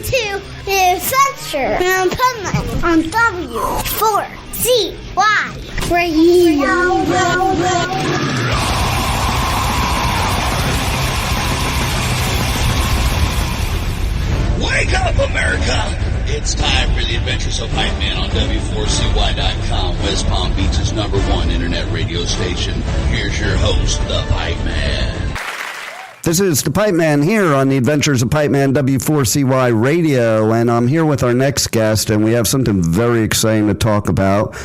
to The Adventure Unplugged on W4CY Radio. Wake up, America! It's time for the Adventures of Pipe Man on W4CY.com, West Palm Beach's #1 internet radio station. Here's your host, the Pipe Man. This is the Pipe Man here on the Adventures of Pipe Man W4CY Radio, and I'm here with our next guest, and we have something very exciting to talk about.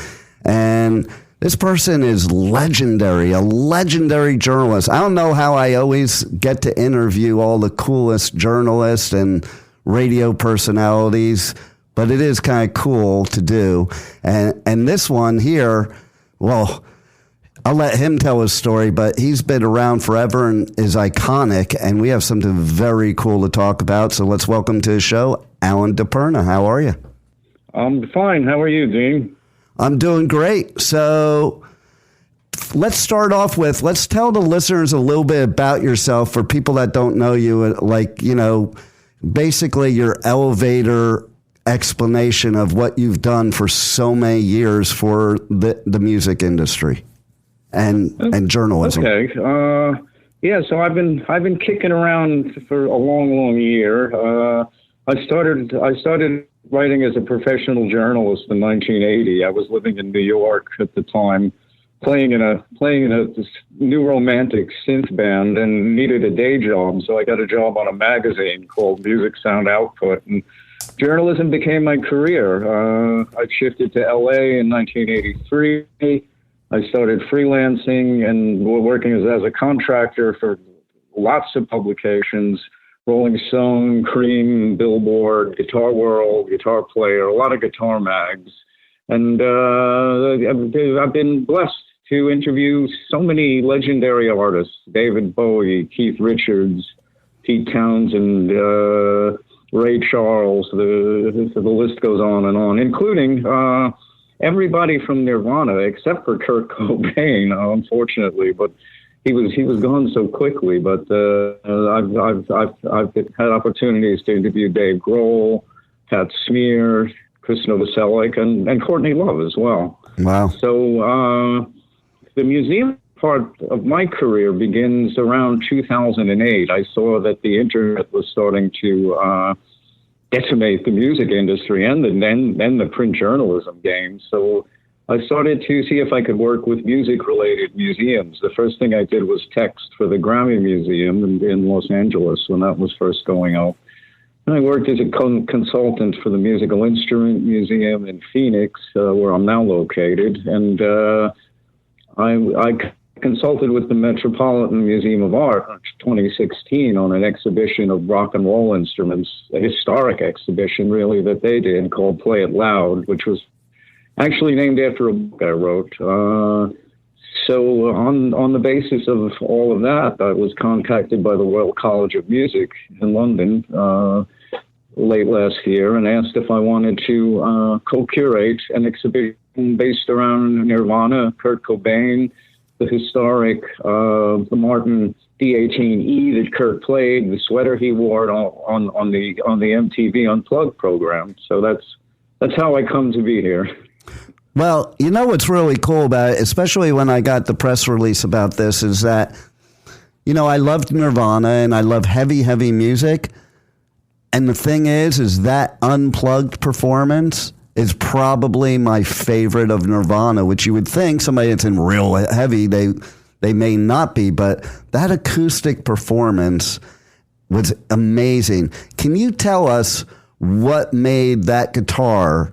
And this person is legendary, a legendary journalist. I don't know how I always get to interview all the coolest journalists and radio personalities, but it is kind of cool to do. And this one here, well, I'll let him tell his story, but he's been around forever and is iconic, and we have something very cool to talk about. So let's welcome to the show, Alan DePerna. How are you? I'm fine. How are you, Dean? I'm doing great. So let's start off with, let's tell the listeners a little bit about yourself for people that don't know you, like, you know, basically your elevator explanation of what you've done for so many years for the music industry and journalism. Okay. Yeah, so I've been kicking around for a long year. I started writing as a professional journalist in 1980. I was living in New York at the time, playing in a this new romantic synth band, and needed a day job. So I got a job on a magazine called Music Sound Output, and journalism became my career. I shifted to LA in 1983. I started freelancing and working as a contractor for lots of publications, Rolling Stone, Cream, Billboard, Guitar World, Guitar Player, a lot of guitar mags. And I've been blessed to interview so many legendary artists, David Bowie, Keith Richards, Pete Townsend, Ray Charles, the list goes on, including everybody from Nirvana except for Kurt Cobain, unfortunately, but he was gone so quickly. But I've had opportunities to interview Dave Grohl, Pat Smear, Chris Novoselic, and Courtney Love as well. Wow! So the museum part of my career begins around 2008. I saw that the internet was starting to decimate the music industry and the print journalism game. So I started to see if I could work with music-related museums. The first thing I did was text for the Grammy Museum in Los Angeles when that was first going up. And I worked as a consultant for the Musical Instrument Museum in Phoenix, where I'm now located. And I consulted with the Metropolitan Museum of Art in 2016 on an exhibition of rock and roll instruments, a historic exhibition, really, that they did called Play It Loud, which was actually named after a book I wrote. So on the basis of all of that, I was contacted by the Royal College of Music in London late last year and asked if I wanted to co-curate an exhibition based around Nirvana, Kurt Cobain, the historic the Martin D18E that Kurt played, the sweater he wore on the MTV Unplugged program. So that's how I come to be here. Well, you know what's really cool about it, especially when I got the press release about this, is that, you know, I loved Nirvana and I love heavy music. And the thing is that Unplugged performance is probably my favorite of Nirvana, which you would think somebody that's in real heavy, they may not be, but that acoustic performance was amazing. Can you tell us what made that guitar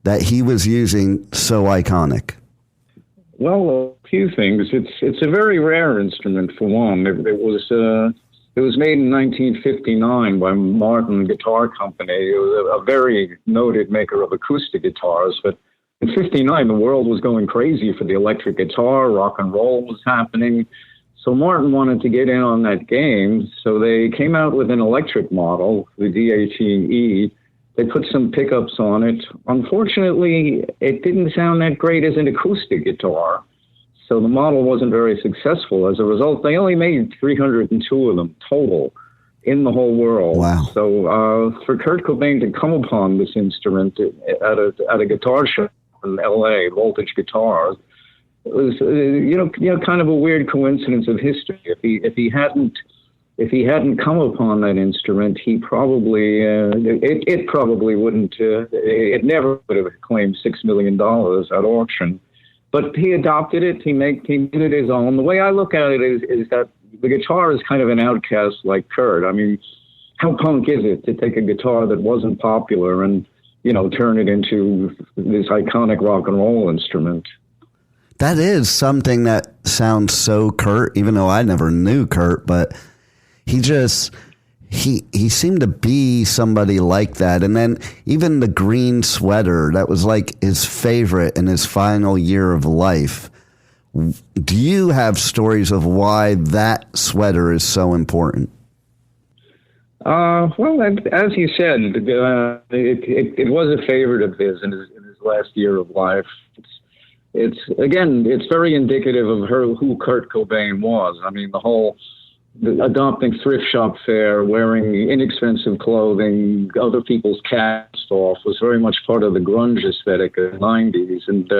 that he was using so iconic? Well, a few things. It's a very rare instrument, for one. It was made in 1959 by Martin Guitar Company. It was a very noted maker of acoustic guitars. But in 59, the world was going crazy for the electric guitar. Rock and roll was happening. So Martin wanted to get in on that game. So they came out with an electric model, the D18E. They put some pickups on it. Unfortunately, it didn't sound that great as an acoustic guitar. So the model wasn't very successful. As a result, they only made 302 of them total. in the whole world. Wow. So for Kurt Cobain to come upon this instrument at a guitar shop in L.A., Voltage Guitars, it was kind of a weird coincidence of history. If he hadn't come upon that instrument, he probably it probably wouldn't. It never would have claimed $6 million at auction. But he adopted it. He made it his own. The way I look at it is that the guitar is kind of an outcast like Kurt. I mean, how punk is it to take a guitar that wasn't popular and, turn it into this iconic rock and roll instrument? That is something that sounds so Kurt, even though I never knew Kurt, but he seemed to be somebody like that. And then even the green sweater, that was like his favorite in his final year of life. Do you have stories of why that sweater is so important? Well, as you said, it was a favorite of his in his last year of life. It's very indicative of who Kurt Cobain was. I mean, adopting thrift shop fare, wearing inexpensive clothing, other people's cast off was very much part of the grunge aesthetic of the 90s, and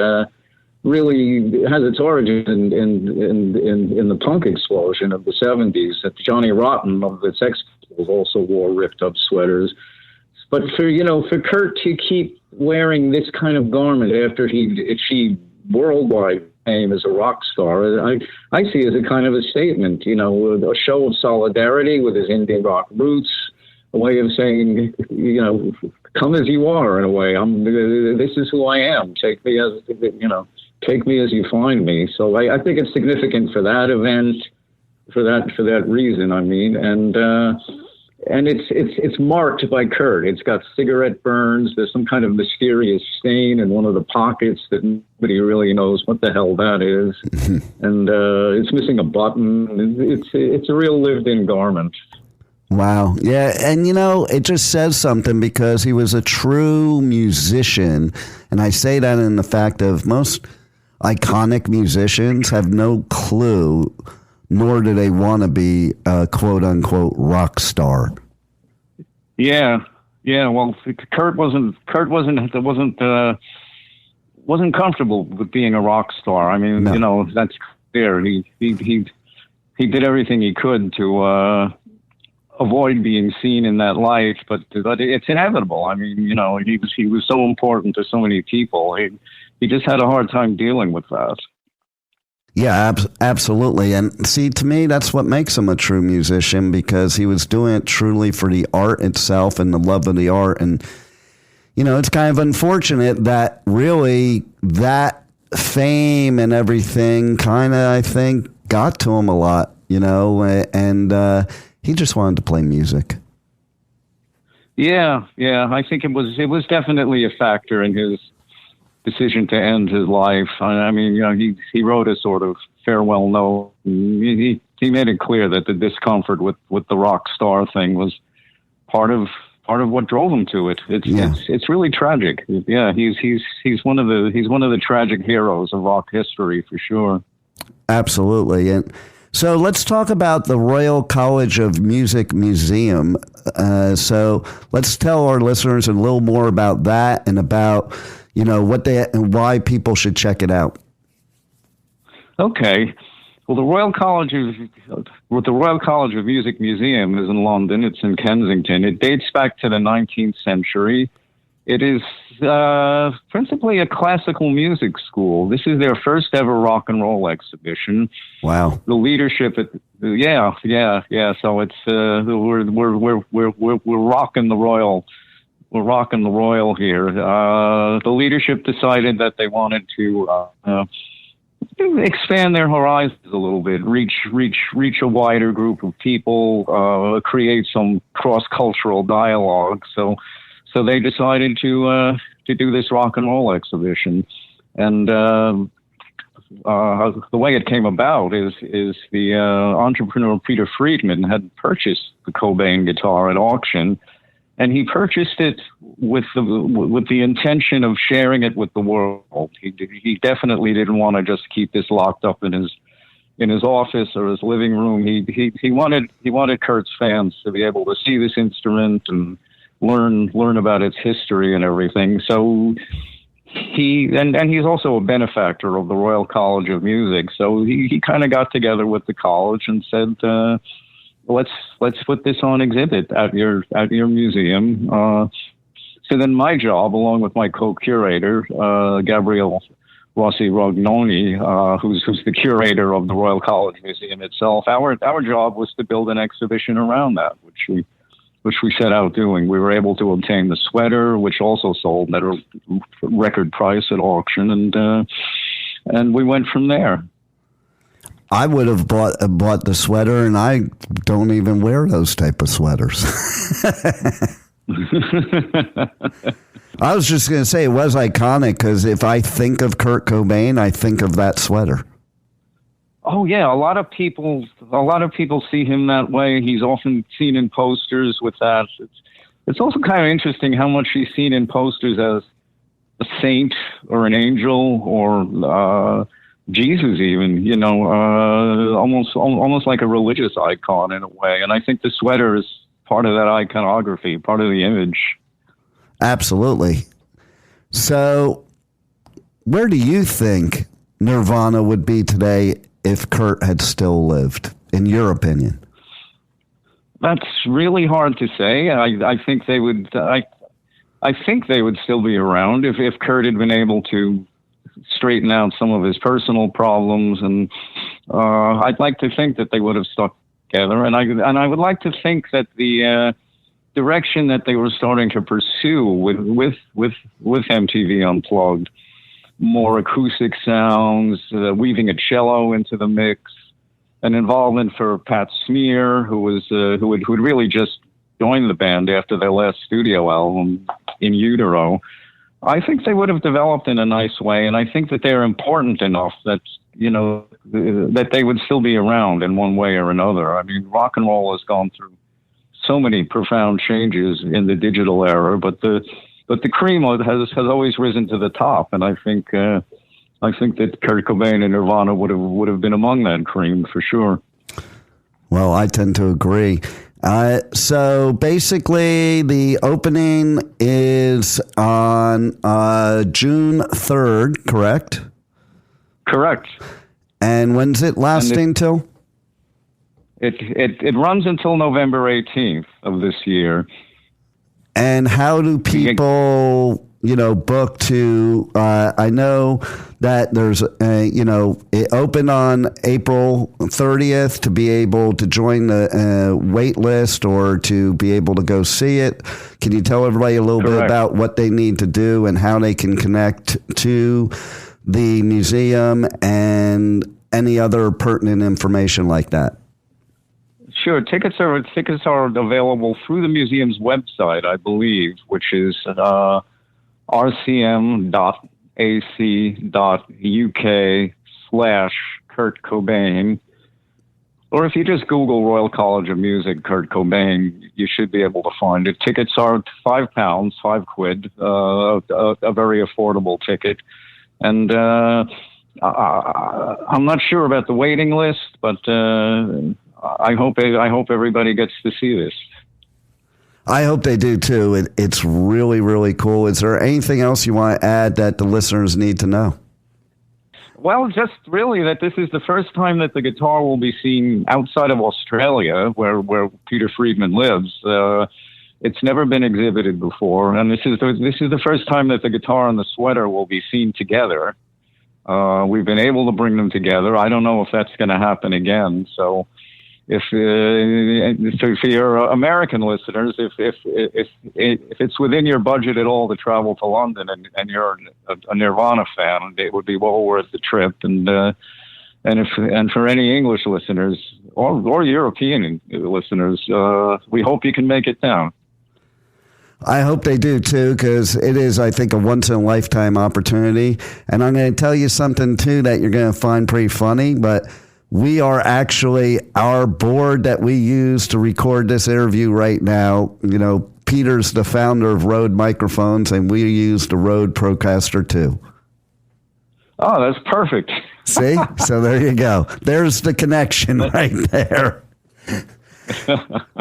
really has its origin in the punk explosion of the 70s. That Johnny Rotten of the Sex Pistols also wore ripped up sweaters. But for Kurt to keep wearing this kind of garment after he achieved worldwide fame as a rock star, I see as a kind of a statement, a show of solidarity with his indie rock roots, a way of saying, come as you are in a way. This is who I am. Take me as you find me. So I think it's significant for that event, for that reason. I mean, and it's marked by Kurt. It's got cigarette burns. There's some kind of mysterious stain in one of the pockets that nobody really knows what the hell that is. And it's missing a button. It's a real lived-in garment. Wow. Yeah. And, it just says something because he was a true musician. And I say that in the fact of most iconic musicians have no clue, nor do they want to be a quote unquote rock star. Yeah. Well, Kurt wasn't comfortable with being a rock star. I mean, No. That's clear. He did everything he could to avoid being seen in that light, but it's inevitable. I mean, he was so important to so many people. He just had a hard time dealing with that. Yeah, absolutely. And see, to me, that's what makes him a true musician, because he was doing it truly for the art itself and the love of the art. And, it's kind of unfortunate that really that fame and everything kind of, I think, got to him a lot, and he just wanted to play music. Yeah. I think it was definitely a factor in his decision to end his life. I mean, he wrote a sort of farewell note. He made it clear that the discomfort with the rock star thing was part of what drove him to it. It's really tragic. Yeah, he's one of the tragic heroes of rock history for sure. Absolutely. And so let's talk about the Royal College of Music Museum. So let's tell our listeners a little more about that and about, and why people should check it out. Okay. Well, the Royal College of Music Museum is in London. It's in Kensington. It dates back to the 19th century. It is principally a classical music school. This is their first ever rock and roll exhibition. Wow. The leadership yeah. So it's we're rocking the royal. We're rocking the royal here. The leadership decided that they wanted to expand their horizons a little bit, reach a wider group of people, create some cross-cultural dialogue. So they decided to do this rock and roll exhibition, and the way it came about is the entrepreneur Peter Freedman had purchased the Cobain guitar at auction, and he purchased it with the intention of sharing it with the world. He definitely didn't want to just keep this locked up in in his office or his living room. He wanted Kurt's fans to be able to see this instrument and learn about its history and everything. So he's also a benefactor of the Royal College of Music. So he kind of got together with the college and said, let's put this on exhibit at your museum. So then my job, along with my co-curator, Gabriele Rossi Rognoni, who's the curator of the Royal College Museum itself, our job was to build an exhibition around that, which we set out doing. We were able to obtain the sweater, which also sold at a record price at auction, and we went from there. I would have bought the sweater, and I don't even wear those type of sweaters. I was just going to say it was iconic because if I think of Kurt Cobain, I think of that sweater. Oh yeah, a lot of people see him that way. He's often seen in posters with that. It's also kind of interesting how much he's seen in posters as a saint or an angel or Jesus, even, almost like a religious icon in a way. And I think the sweater is part of that iconography, part of the image. Absolutely. So, where do you think Nirvana would be today if Kurt had still lived, in your opinion? That's really hard to say. I think they would. I think they would still be around if Kurt had been able to straighten out some of his personal problems, and I'd like to think that they would have stuck together. And I would like to think that the direction that they were starting to pursue with MTV Unplugged, more acoustic sounds, weaving a cello into the mix, an involvement for Pat Smear, who'd really just joined the band after their last studio album, In Utero. I think they would have developed in a nice way, and I think that they're important enough that that they would still be around in one way or another. I mean, rock and roll has gone through so many profound changes in the digital era, but the cream has always risen to the top, and I think that Kurt Cobain and Nirvana would have been among that cream for sure. Well, I tend to agree. So basically, the opening is on June 3rd, correct? Correct. And when's it lasting till? It runs until November 18th of this year. And how do people, book to? I know that there's, it opened on April 30th to be able to join the wait list or to be able to go see it. Can you tell everybody a little bit about what they need to do and how they can connect to the museum and any other pertinent information like that? Sure. Tickets are available through the museum's website, I believe, which is rcm.ac.uk/Kurt Cobain. Or if you just Google Royal College of Music Kurt Cobain, you should be able to find it. Tickets are £5, £5, a very affordable ticket. And I'm not sure about the waiting list, but I hope everybody gets to see this. I hope they do too. It's really, really cool. Is there anything else you want to add that the listeners need to know? Well, just really that this is the first time that the guitar will be seen outside of Australia, where Peter Freedman lives. It's never been exhibited before, and this is the first time that the guitar and the sweater will be seen together. We've been able to bring them together. I don't know if that's going to happen again. So, if for your American listeners, if it's within your budget at all to travel to London and you're a Nirvana fan, it would be well worth the trip. And for any English listeners or European listeners, we hope you can make it down. I hope they do too, because it is, I think, a once-in-a-lifetime opportunity. And I'm going to tell you something too that you're going to find pretty funny, but we are actually, our board that we use to record this interview right now, Peter's the founder of RØDE Microphones, and we use the RØDE Procaster too. Oh, that's perfect. See? So there you go. There's the connection right there.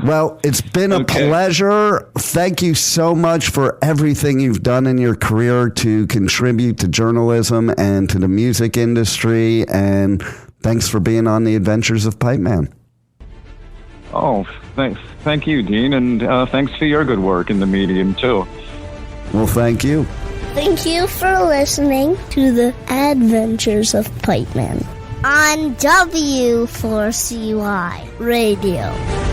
Well, it's been a pleasure. Thank you so much for everything you've done in your career to contribute to journalism and to the music industry. And thanks for being on the Adventures of Pipe Man. Oh, thank you, Dean, and thanks for your good work in the medium, too. Well, thank you. Thank you for listening to the Adventures of Pipe Man on W4CY Radio.